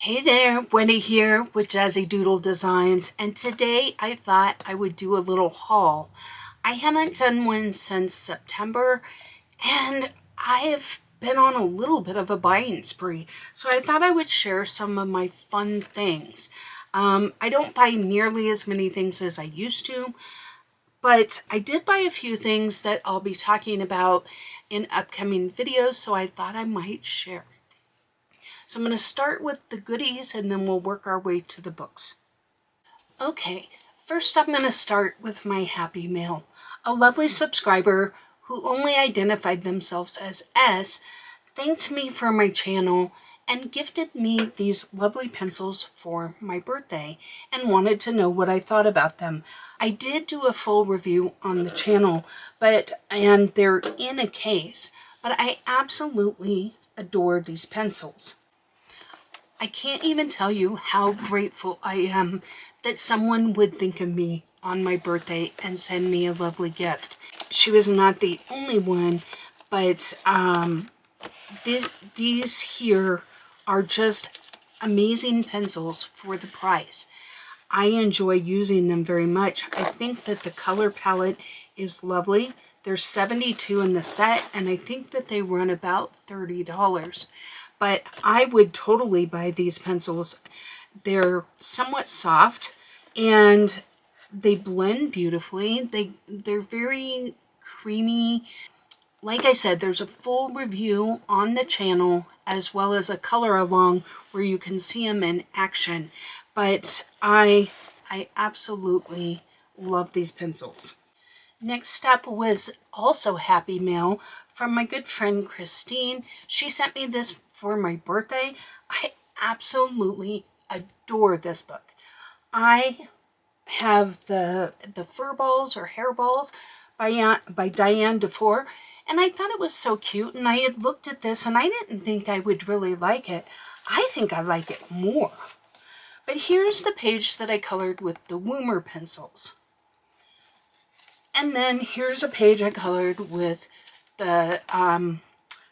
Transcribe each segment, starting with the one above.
Hey there, Wendy here with Jazzydoodledesigns, and today I thought I would do a little haul. I haven't done one since September, and I've been on a little bit of a buying spree, so I thought I would share some of my fun things. I don't buy nearly as many things as I used to, but I did buy a few things that I'll be talking about in upcoming videos, so I thought I might share. So I'm going to start with the goodies and then we'll work our way to the books. Okay, first I'm going to start with my happy mail. A lovely subscriber who only identified themselves as S thanked me for my channel and gifted me these lovely pencils for my birthday and wanted to know what I thought about them. I did do a full review on the channel, and they're in a case, but I absolutely adore these pencils. I can't even tell you how grateful I am that someone would think of me on my birthday and send me a lovely gift. She was not the only one, but these here are just amazing pencils for the price. I enjoy using them very much. I think that the color palette is lovely. There's 72 in the set, and I think that they run about $30. But I would totally buy these pencils. They're somewhat soft and they blend beautifully. They're very creamy. Like I said, there's a full review on the channel as well as a color along where you can see them in action. But I absolutely love these pencils. Next up was also happy mail from my good friend Christine. She sent me this for my birthday. I absolutely adore this book. I have the fur balls or hair balls by Diane Dufour, and I thought it was so cute, and I had looked at this and I didn't think I would really like it. I think I like it more. But here's the page that I colored with the Woomer pencils. And then here's a page I colored with the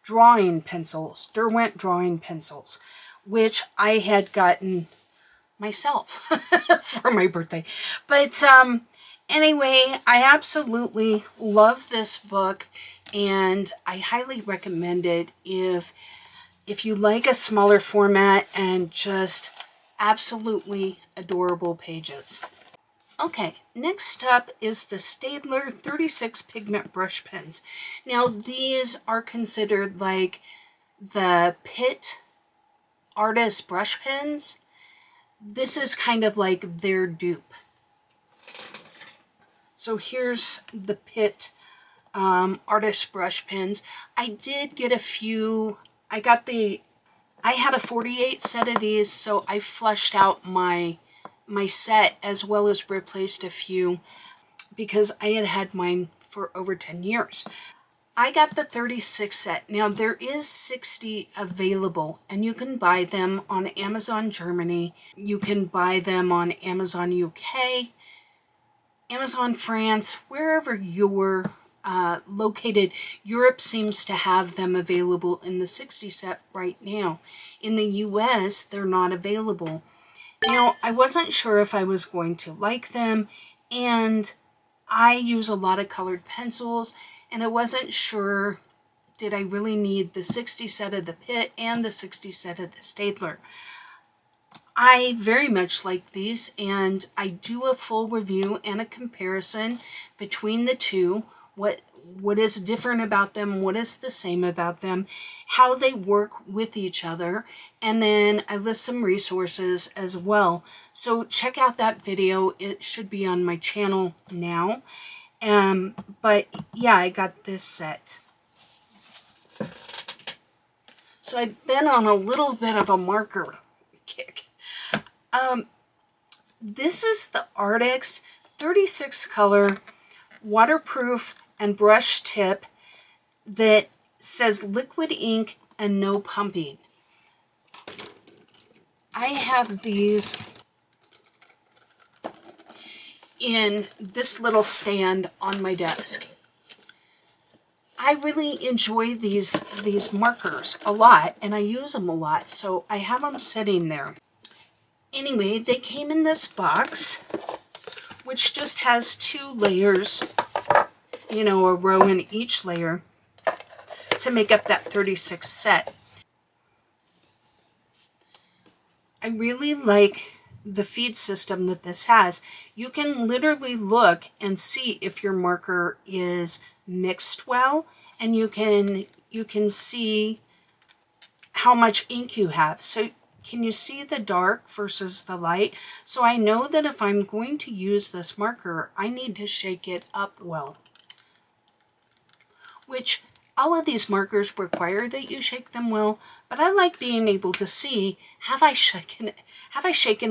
drawing pencils, Derwent drawing pencils, which I had gotten myself for my birthday. But anyway, I absolutely love this book, and I highly recommend it if you like a smaller format and just absolutely adorable pages. Okay, next up is the Staedtler 36 pigment brush pens. Now these are considered like the Pitt artist brush pens. This is kind of like their dupe. So here's the Pitt artist brush pens. I did get a few. I had a 48 set of these, so I flushed out my set as well as replaced a few because I had had mine for over 10 years. I got the 36 set. Now there is 60 available, and you can buy them on Amazon Germany. You can buy them on Amazon UK, Amazon France, wherever you're located. Europe seems to have them available in the 60 set right now. In the US, they're not available. Now, I wasn't sure if I was going to like them, and I use a lot of colored pencils, and I wasn't sure, did I really need the 60 set of the Pitt and the 60 set of the Staedtler? I very much like these, and I do a full review and a comparison between the two, what is different about them, what is the same about them, how they work with each other, and then I list some resources as well. So check out that video. It should be on my channel now. But yeah, I got this set. So I've been on a little bit of a marker kick. This is the Artix 36 color waterproof and brush tip that says liquid ink and no pumping. I have these in this little stand on my desk. I really enjoy these markers a lot, and I use them a lot, so I have them sitting there. Anyway, they came in this box, which just has 2 layers, you know, a row in each layer to make up that 36 set. I really like the feed system that this has. You can literally look and see if your marker is mixed well, and you can see how much ink you have. So can you see the dark versus the light? So I know that if I'm going to use this marker, I need to shake it up well, which all of these markers require that you shake them well, but I like being able to see, have I shaken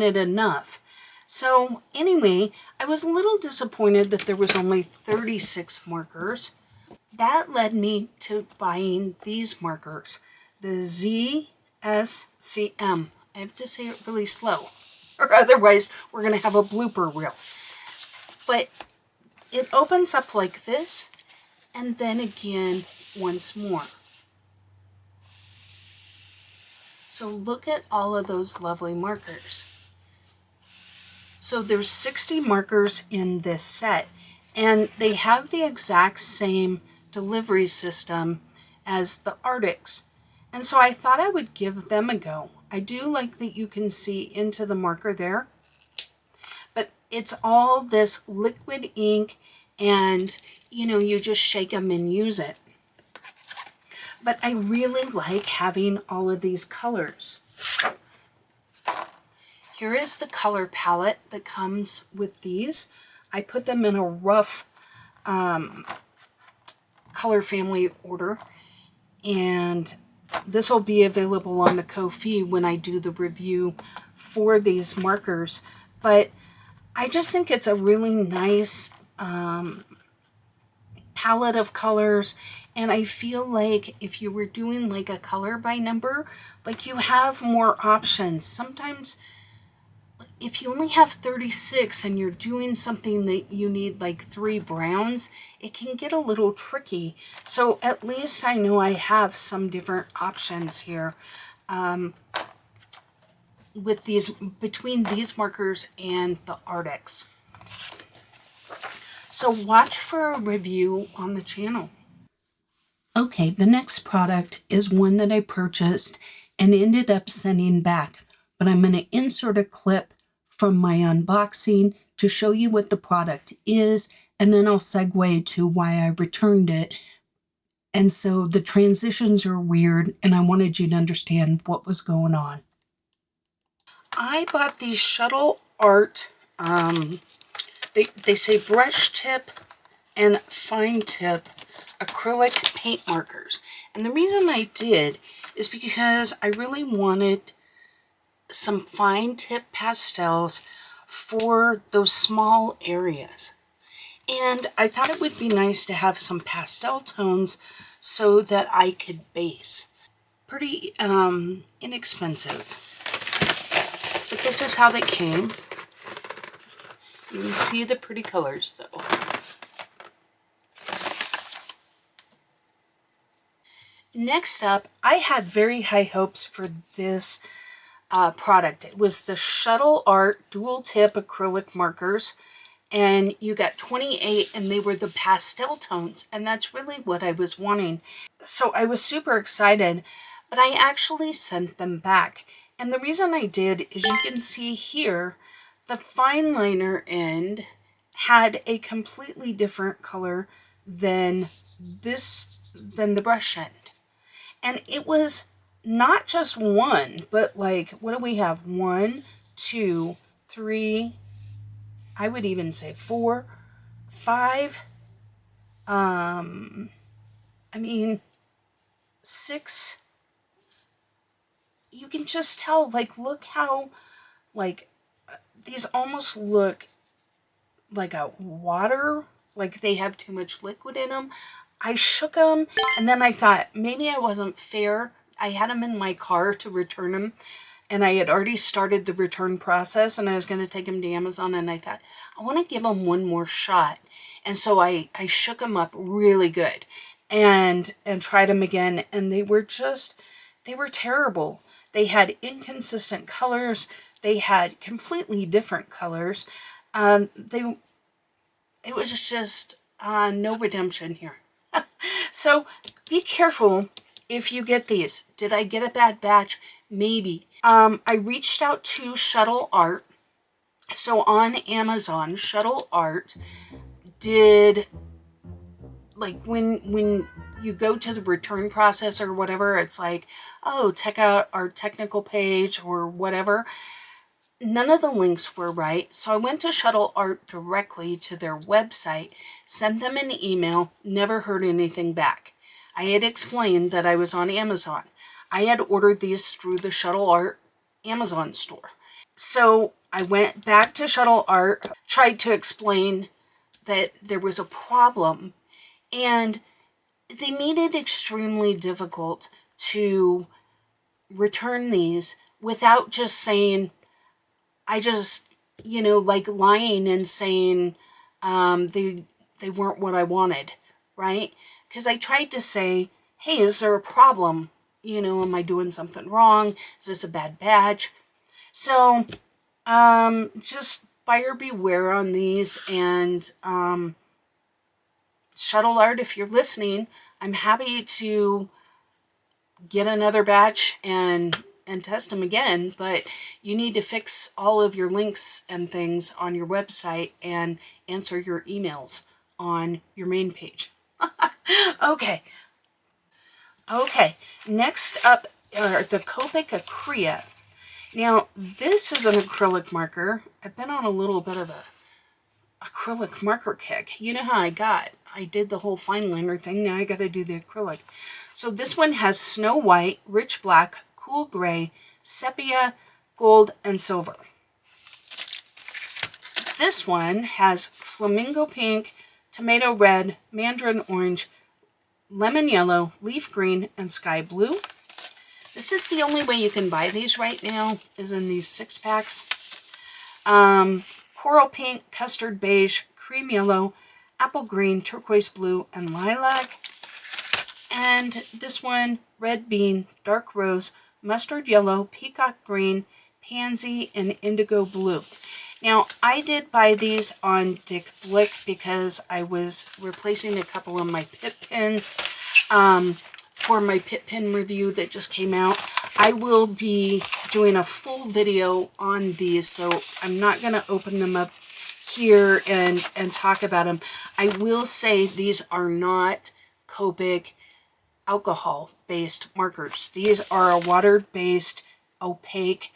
it enough? So anyway, I was a little disappointed that there was only 36 markers. That led me to buying these markers, the ZSCM. I have to say it really slow, or otherwise we're going to have a blooper reel. But it opens up like this, and then again once more. So look at all of those lovely markers. So there's 60 markers in this set, and they have the exact same delivery system as the Arctics. And so I thought I would give them a go. I do like that you can see into the marker there, but it's all this liquid ink, and you know, you just shake them and use it. But I really like having all of these colors. Here is the color palette that comes with these. I put them in a rough color family order, and this will be available on the Ko-fi when I do the review for these markers. But I just think it's a really nice palette of colors, and I feel like if you were doing like a color by number, like you have more options. Sometimes if you only have 36 and you're doing something that you need like 3 browns, it can get a little tricky. So at least I know I have some different options here with these, between these markers and the Arctics. So watch for a review on the channel. Okay, the next product is one that I purchased and ended up sending back, but I'm going to insert a clip from my unboxing to show you what the product is, and then I'll segue to why I returned it. And so the transitions are weird, and I wanted you to understand what was going on. I bought these Shuttle Art, they say brush tip and fine tip acrylic paint markers. And the reason I did is because I really wanted some fine tip pastels for those small areas. And I thought it would be nice to have some pastel tones so that I could base. Pretty inexpensive. But this is how they came. You can see the pretty colors though. Next up, I had very high hopes for this product. It was the Shuttle Art dual tip acrylic markers, and you got 28, and they were the pastel tones, and that's really what I was wanting. So I was super excited, but I actually sent them back. And the reason I did is you can see here, the fine liner end had a completely different color than the brush end. And it was not just one, but like, what do we have? 1, 2, 3, I would even say 4, 5, 6. You can just tell, like, look how, like, these almost look like a water, like they have too much liquid in them. I shook them, and then I thought maybe I wasn't fair. I had them in my car to return them, and I had already started the return process, and I was going to take them to Amazon, and I thought, I want to give them one more shot. And so I shook them up really good. and tried them again, and they were terrible. They had inconsistent colors. They had completely different colors. It was just no redemption here. So be careful if you get these. Did I get a bad batch? Maybe. I reached out to Shuttle Art. So on Amazon, Shuttle Art did, like, when you go to the return process or whatever, it's like, oh, check out our technical page or whatever. None of the links were right, so I went to Shuttle Art directly to their website, sent them an email, never heard anything back. I had explained that I was on Amazon. I had ordered these through the Shuttle Art Amazon store. So I went back to Shuttle Art, tried to explain that there was a problem, and they made it extremely difficult to return these without just saying, like lying and saying they weren't what I wanted, right? Because I tried to say, hey, is there a problem? Am I doing something wrong? Is this a bad batch? So just buyer beware on these. And Shuttle Art, if you're listening, I'm happy to get another batch and test them again, but you need to fix all of your links and things on your website and answer your emails on your main page. Okay, next up are the Copic Acrea. Now, this is an acrylic marker. I've been on a little bit of a acrylic marker kick. You know how I did the whole fine liner thing. Now I got to do the acrylic. So this one has Snow White, Rich Black, Cool Gray, Sepia, Gold, and Silver. This one has Flamingo Pink, Tomato Red, Mandarin Orange, Lemon Yellow, Leaf Green, and Sky Blue. This is the only way you can buy these right now, is in these 6-packs. Coral Pink, Custard Beige, Cream Yellow, Apple Green, Turquoise Blue, and Lilac. And this one, Red Bean, Dark Rose, Mustard Yellow, Peacock Green, Pansy, and Indigo Blue. Now, I did buy these on Dick Blick because I was replacing a couple of my pip pins for my pip pin review that just came out. I will be doing a full video on these, so I'm not going to open them up here and talk about them. I will say these are not Copic alcohol-based markers. These are a water-based, opaque,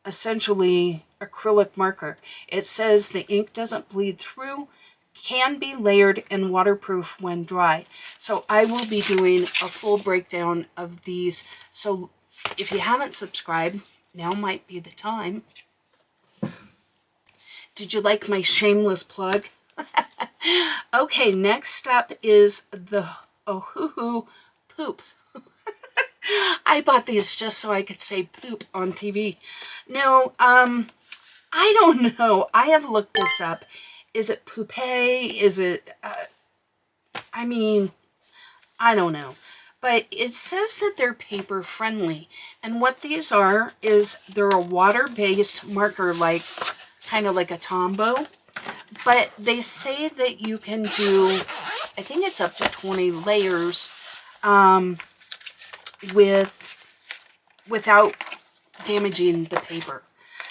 essentially acrylic marker. It says the ink doesn't bleed through, can be layered, and waterproof when dry. So I will be doing a full breakdown of these. So if you haven't subscribed, now might be the time. Did you like my shameless plug? Okay, next up is the Ohuhu Poop. I bought these just so I could say poop on TV. No, I don't know. I have looked this up. Is it poupée? Is it, I mean, I don't know. But it says that they're paper friendly. And what these are is they're a water-based marker, like kind of like a Tombow. But they say that you can do, I think it's up to 20 layers without damaging the paper.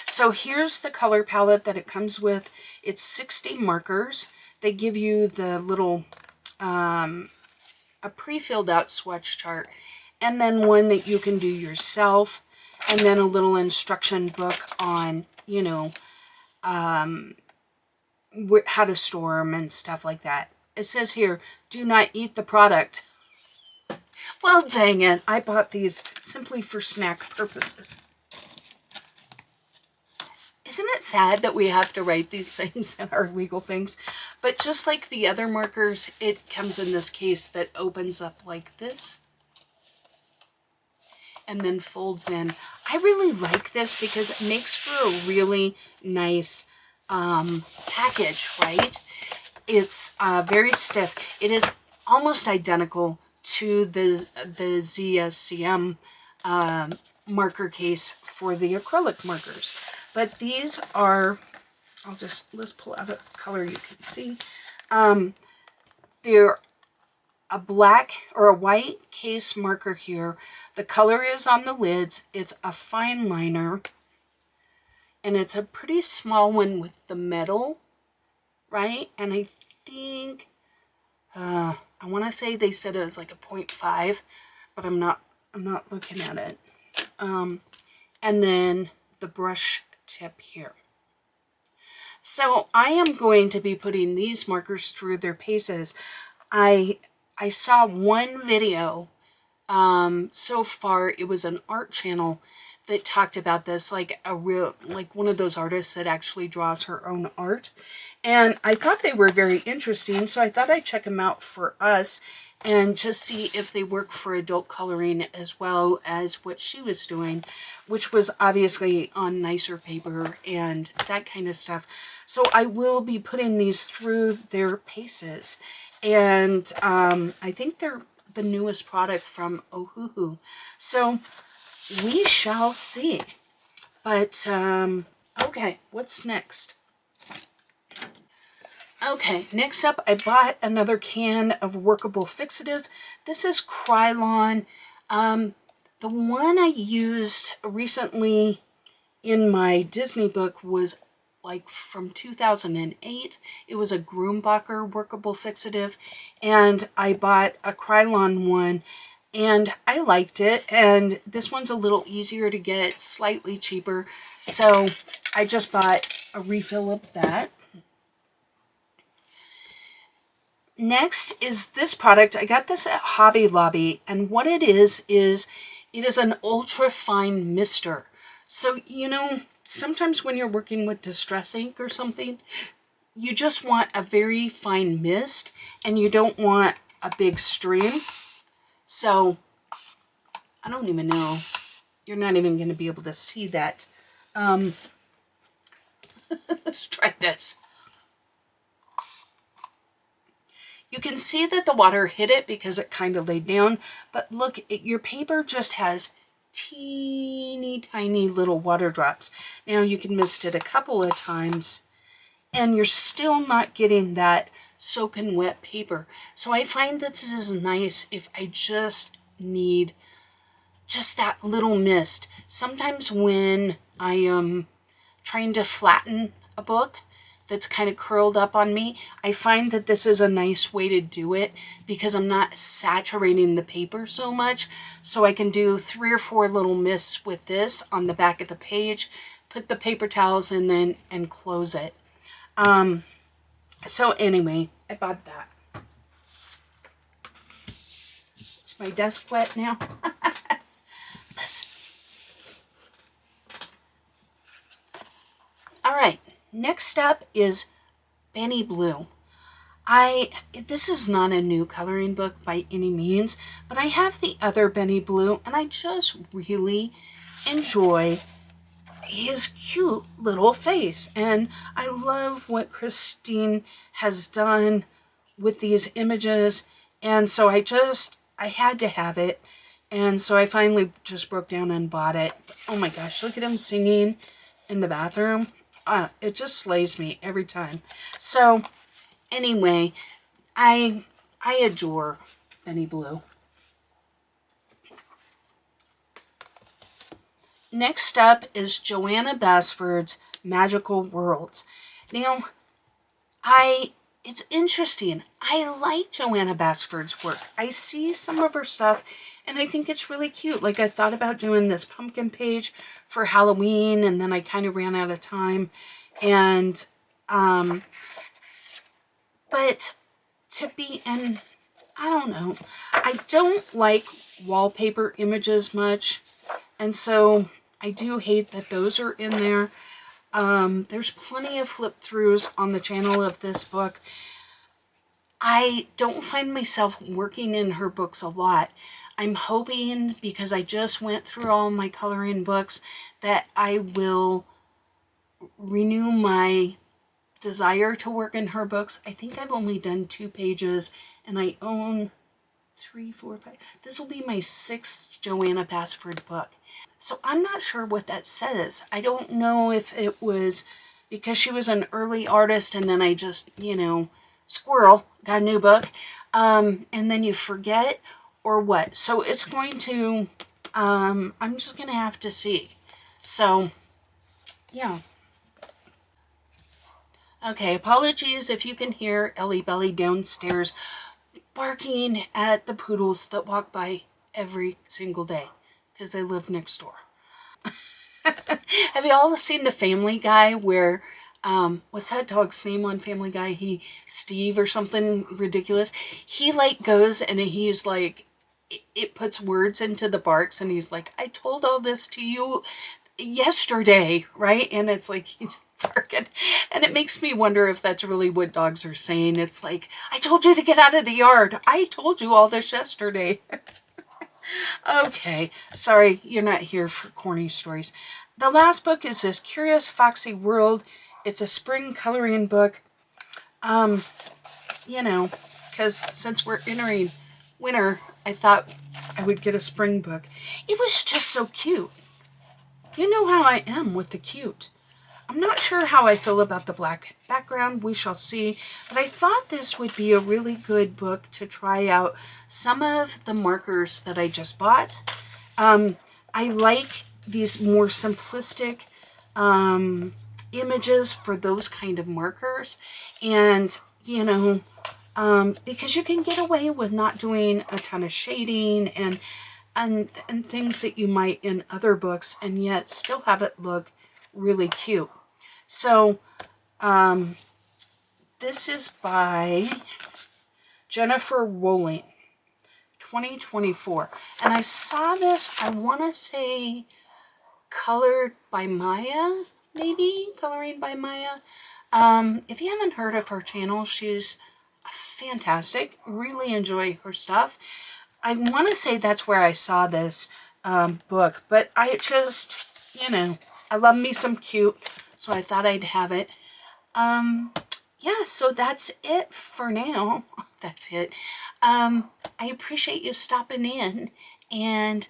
So here's the color palette that it comes with. It's 60 markers. They give you the little, a pre-filled out swatch chart, and then one that you can do yourself, and then a little instruction book on, you know, how to store them and stuff like that. It says here, do not eat the product. Well, dang it. I bought these simply for snack purposes. Isn't it sad that we have to write these things in our legal things? But just like the other markers, it comes in this case that opens up like this and then folds in. I really like this because it makes for a really nice package, right? It's very stiff. It is almost identical to the ZSCM marker case for the acrylic markers. But these are, let's pull out a color you can see. They're a black or a white case marker here. The color is on the lids. It's a fine liner. And it's a pretty small one with the metal, right? And I think, I want to say they said it was like a 0.5, but I'm not looking at it. And then the brush tip here. So I am going to be putting these markers through their paces. I saw one video, so far it was an art channel that talked about this, like one of those artists that actually draws her own art. And I thought they were very interesting, so I thought I'd check them out for us and just see if they work for adult coloring as well as what she was doing, which was obviously on nicer paper and that kind of stuff. So I will be putting these through their paces. And I think they're the newest product from Ohuhu. So we shall see. But, okay, what's next? Okay, next up, I bought another can of workable fixative. This is Krylon. The one I used recently in my Disney book was like from 2008. It was a Grumbacher workable fixative, and I bought a Krylon one, and I liked it. And this one's a little easier to get, slightly cheaper, so I just bought a refill of that. Next is this product. I got this at Hobby Lobby, and what it is it is an ultra fine mister. So, you know, sometimes when you're working with distress ink or something, you just want a very fine mist, and you don't want a big stream. So, I don't even know. You're not even going to be able to see that. Let's try this. You can see that the water hit it because it kind of laid down, but look, your paper just has teeny tiny little water drops. Now you can mist it a couple of times and you're still not getting that soaking wet paper. So I find that this is nice if I just need just that little mist. Sometimes when I am trying to flatten a book that's kind of curled up on me, I find that this is a nice way to do it because I'm not saturating the paper so much. So I can do 3 or 4 little mists with this on the back of the page, put the paper towels in then and close it. So anyway, I bought that. Is my desk wet now? Listen. All right. Next up is Benny Blue. This is not a new coloring book by any means, but I have the other Benny Blue, and I just really enjoy his cute little face. And I love what Christine has done with these images, and so I had to have it, and so I finally just broke down and bought it. Oh my gosh, look at him singing in the bathroom. It just slays me every time. So anyway, I adore Benny Blue. Next up is Joanna Basford's Magical Worlds. Now, it's interesting. I like Joanna Basford's work. I see some of her stuff and I think it's really cute. Like, I thought about doing this pumpkin page for Halloween, and then I kind of ran out of time. And, but I don't know. I don't like wallpaper images much. And so I do hate that those are in there. There's plenty of flip throughs on the channel of this book. I don't find myself working in her books a lot. I'm hoping, because I just went through all my coloring books, that I will renew my desire to work in her books. I think I've only done 2 pages, and I own 3, 4, 5. This will be my 6th Joanna Basford book. So I'm not sure what that says. I don't know if it was because she was an early artist and then I just, squirrel, got a new book, and then you forget, or what. So it's going to, I'm just going to have to see. So, yeah. Okay, apologies if you can hear Ellie Belly downstairs barking at the poodles that walk by every single day because they live next door. Have you all seen the Family Guy where, what's that dog's name on Family Guy? Steve or something ridiculous. He like goes and he's like, it puts words into the barks and he's like, I told all this to you yesterday, right? And it's like he's barking, and it makes me wonder if that's really what dogs are saying. It's like, I told you to get out of the yard. I told you all this yesterday. Okay, sorry, you're not here for corny stories. The last book is this Curious Foxy World. It's a spring coloring book. Because since we're entering winter, I thought I would get a spring book. It was just so cute. You know how I am with the cute. I'm not sure how I feel about the black background. We shall see. But I thought this would be a really good book to try out some of the markers that I just bought. I like these more simplistic images for those kind of markers. And, because you can get away with not doing a ton of shading and things that you might in other books, and yet still have it look really cute. So this is by Jennifer Rowling, 2024, and I saw this, I want to say colored by Maya, maybe coloring by Maya. If you haven't heard of her channel, she's fantastic. Really enjoy her stuff. I want to say that's where I saw this book, but I just, I love me some cute, so I thought I'd have it. Yeah, so that's it for now. That's it. I appreciate you stopping in, and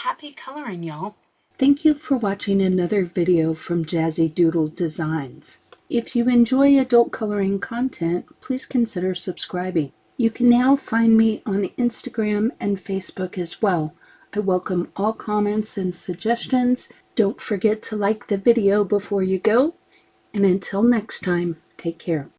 happy coloring, y'all. Thank you for watching another video from Jazzydoodledesigns. If you enjoy adult coloring content, please consider subscribing. You can now find me on Instagram and Facebook as well. I welcome all comments and suggestions. Don't forget to like the video before you go. And until next time, take care.